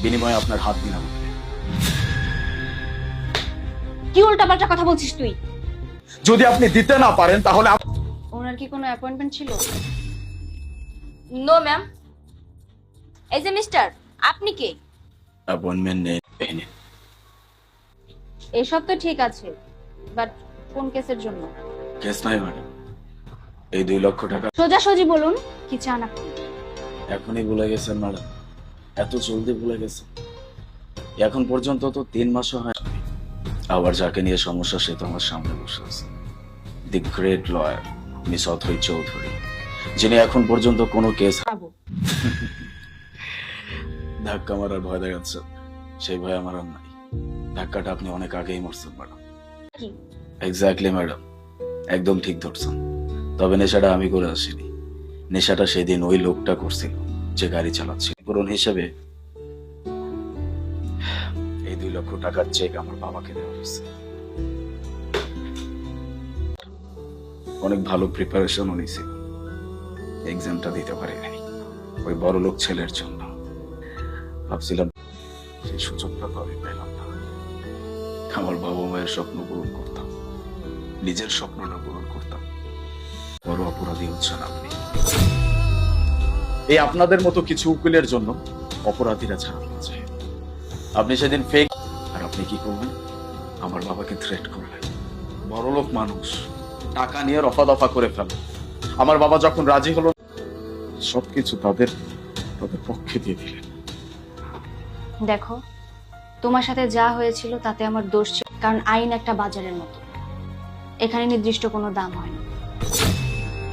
বিনিময়ে আপনার হাত দিলাম। কি উল্টাপাল্টা কথা বলছিস তুই? যদি আপনি দিতে না পারেন তাহলে ওনার কি কোনো অ্যাপয়েন্টমেন্ট ছিল? No ma'am. এই যে মিস্টার, আপনি কে? অ্যাপয়েন্টমেন্ট নেই। এসব তো ঠিক আছে, বাট কোন কেসের জন্য? কেস নাই ম্যাডাম, এই 2 লক্ষ টাকা সোজাসুজি বলুন, কি চান আপনি? এখনই ভুলে গেছেন ম্যাডাম, এত জলদি ভুলে গেছেন? এখন পর্যন্ত তো 3 মাসও হয়। আবার যাকে নিয়ে সমস্যা সে তো আমার সামনে বসে আছে, the great lawyer miss Athoi Chowdhury, যিনি এখন পর্যন্ত কোনো কেস পাবো। ধাক্কা মারার ভয় দেখাচ্ছেন, সেই ভয় আমার আর নাই। ধাক্কাটা আপনি অনেক আগেই মারছেন ম্যাডাম। কি? এক্স্যাক্টলি ম্যাডাম, একদম ঠিক ধরছেন। তবে নেশাটা আমি করে আসিনি, নেশাটা সেদিন ওই লোকটা করছিল যে গাড়ি চালাচ্ছিল। পূরণ হিসেবে এই 2 লক্ষ টাকার চেক আমার বাবাকে দেওয়া হয়েছে। অনেক ভালো প্রিপারেশনও নিয়েছিল, এক্সামটা দিতে পারি নাই ওই বড় লোক ছেলের জন্য। ভাবছিলাম সেই সুযোগটা তো আমি পেলাম না। আমার বাবা মায়ের স্বপ্ন পূরণ করতাম, নিজের স্বপ্নটা পূরণ করতাম। বড় অপরাধী হচ্ছেন আপনি। এই আপনাদের মতো কিছু উকিলের জন্য অপরাধীরা ছাড়া পেয়েছে। আপনি সেদিন ফেক, আর আপনি কি করবেন? আমার বাবাকে থ্রেট করলেন। বড়লোক মানুষ, টাকা নিয়ে রফা দফা করে ফেল। আমার বাবা যখন রাজি হলো সবকিছু তাদের পক্ষে দিয়ে দিলেন। দেখো, তোমার সাথে যা হয়েছিল তাতে আমার দোষ ছিল, কারণ আইন একটা বাজারের মতো, এখানে নির্দিষ্ট কোনো দাম হয় না।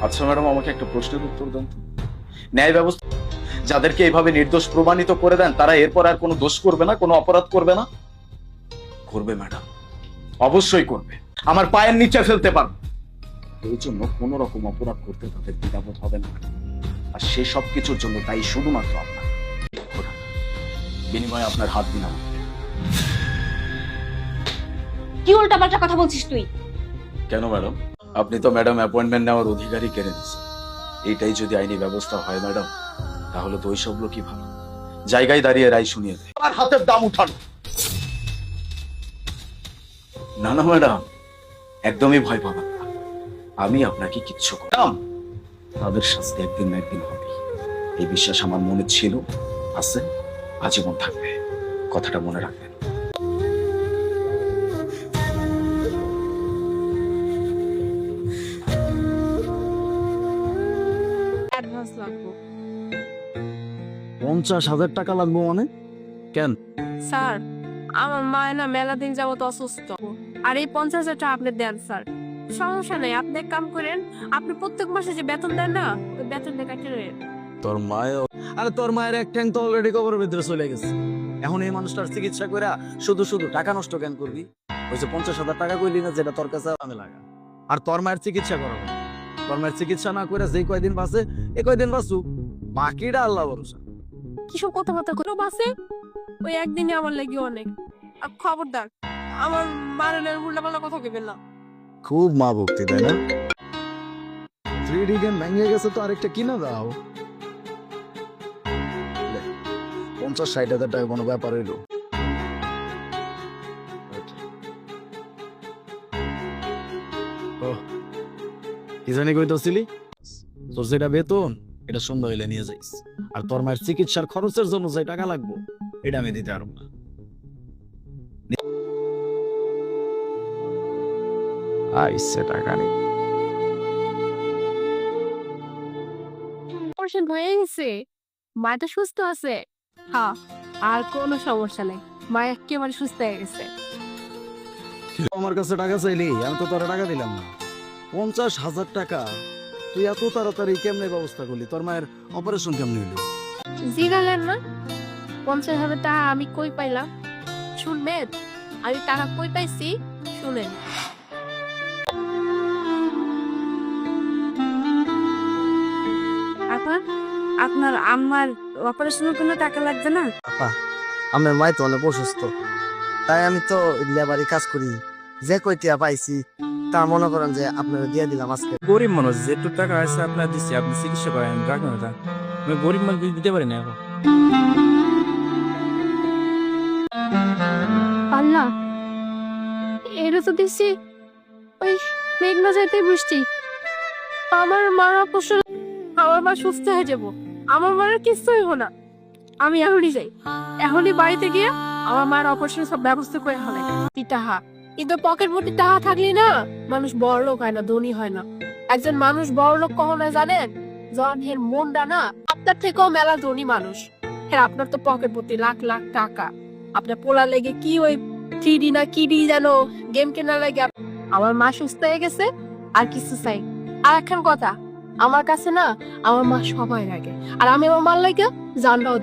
আচ্ছা ম্যাডাম, আমাকে একটা প্রশ্নের উত্তর দেন তো। ন্যায় ব্যবস্থা যাদেরকে এইভাবে নির্দোষ প্রমাণিত করে দেন, তারা এরপর আর কোনো দোষ করবে না, কোনো অপরাধ করবে না? করবে ম্যাডাম, অবশ্যই করবে। আমার পায়ের নিচে ফেলতে পারবে। এই জন্য কোন রকম অপরাধ করতে তাদের দ্বিধাবোধ হবে না। আর সেই সব কিছুর জন্য তাই শুধুমাত্র আপনার বিনিময়ে আপনার হাত দিলাম। কি উল্টাপাল্টা কথা বলছিস তুই? কেন ম্যাডাম? আপনি তো ম্যাডাম অ্যাপয়েন্টমেন্ট নেওয়ার অধিকারই কেড়ে নিয়েছেন। এইটাই যদি আইনি ব্যবস্থা হয় ম্যাডাম, তাহলে তো ওই সব লোকই ভালো জায়গায় দাঁড়িয়ে রায় শুনিয়ে দেয়। আর হাতের দাম উঠানো না না ম্যাডাম, একদমই ভয় পাবেন না। আমি আপনাকে কিচ্ছু করতাম, তাদের শাস্তি একদিন না একদিন হবে। এই বিশ্বাস আমার মনে ছিল, আছে, আজীবন থাকবে। কথাটা মনে রাখবেন। অ্যাডভান্স লাগবে। 50,000 টাকা লাগবে মানে? কেন? স্যার, আমার মায়ের না মেলা দিন যাবত অসুস্থ, আর এই 50,000 টাকা আপনি দেন স্যার। সমস্যা নেই, আপনি এক কাম করেন, আপনি প্রত্যেক মাসে যে বেতন দেন না, ওই বেতন দিয়ে কাটিয়ে নেন। তোর মায়ের, আরে তোর মায়ের এক ট্যাঙ্ক তো অলরেডি কবরের ভিতরে চলে গেছে। এখন এই মানুষটার চিকিৎসা করে শুধু শুধু টাকা নষ্ট কেন করবি? ওই যে 50,000 টাকা কইলি না, যেটা তোর কাছে আমি লাগা। আর তোর মায়ের চিকিৎসা করো, তোর মায়ের চিকিৎসা না করে যে কয়দিন বাঁচে এ কয়দিন বাঁচুক, বাকিটা আল্লাহ ভরসা। কিসব কথাবার্তা করে বাসে, ওই একদিনই আমার লাগি অনেক। আর খবরদার আমার মারেনের উল্টাপাল্টা কথা কেবেন না। খুব মা ভক্তি, তাই না? 3D গেম ভেঙে গেছে তো আরেকটা কিনা দাও। 50-60 হাজার টাকা কোনো ব্যাপার হইলো? কি জানি কইতেছিলি? তোর যেটা বেতন এটা সন্ধ্যা হইলে নিয়ে যাইস, আর তোর মায়ের চিকিৎসার খরচের জন্য যে টাকা লাগবো এটা আমি দিতে পারবো না। আইসে টাকা নেই। অপারেশন হয়ে গেছে, মায় তো সুস্থ আছে। হ্যাঁ, আর কোনো সমস্যা নেই, মায় একেবারে সুস্থ হয়ে গেছে। আমার কাছে টাকা চাইলি, আমি তো তোরা টাকা দিলাম না। 50,000 টাকা তুই এত তাড়াতাড়ি কেমনে ব্যবস্থা করলি? তোর মায়ের অপারেশন কেমনে হইলো? জিগালেন না 50,000 টাকা আমি কই পাইলাম? শুনবেন, আমি টাকা কই পাইছি শুনেন। আপা, আপনার আম্মার অপারেশনের কোনো টাকা লাগবে না? আপা, আমার মাই তো অনেক অসুস্থ, তাই আমি তো লেবারি কাজ করি, যে কইটিয়া পাইছি তা মনে করেন যে আপনারা দিয়ে দিলাম আজকে। গরিব মানুষ, যেটু টাকা আছে আপনার দিচ্ছি, আপনি চিকিৎসা করেন, রাখবেন ওটা। আমি গরিব মানুষ দিতে পারি না এখন। এটা তো দেখছি ওই মেঘনা যাইতে বৃষ্টি। আমার মার অপারেশন, আমার মা সুস্থ হয়ে যাব, আমার মার কিছু হইব না। আমি এখনই যাই, এখনই বাড়িতে গিয়ে আমার মার অপারেশনের সব ব্যবস্থা করে হলে টাহা। কিন্তু পকেট ভর্তি টাহা থাকলে না মানুষ বড় লোক হয় না, ধনী হয় না। একজন মানুষ বড় লোক কখন হয় জানেন? যখন এর মনটা না আপনার থেকেও মেলা ধনী মানুষ। হ্যাঁ, আপনার তো পকেট ভর্তি লাখ লাখ টাকা, আপনার পোলা লেগে কি ওই 3D না কি ডি যেন গেম কেনার লাগে। আমার মা সুস্থ হয়ে গেছে, আর কিছু চাই। আর একখান কথা, আমার কাছে না আমার মা সবাই লাগে, আর আমি আমার মার লাগে জানটাও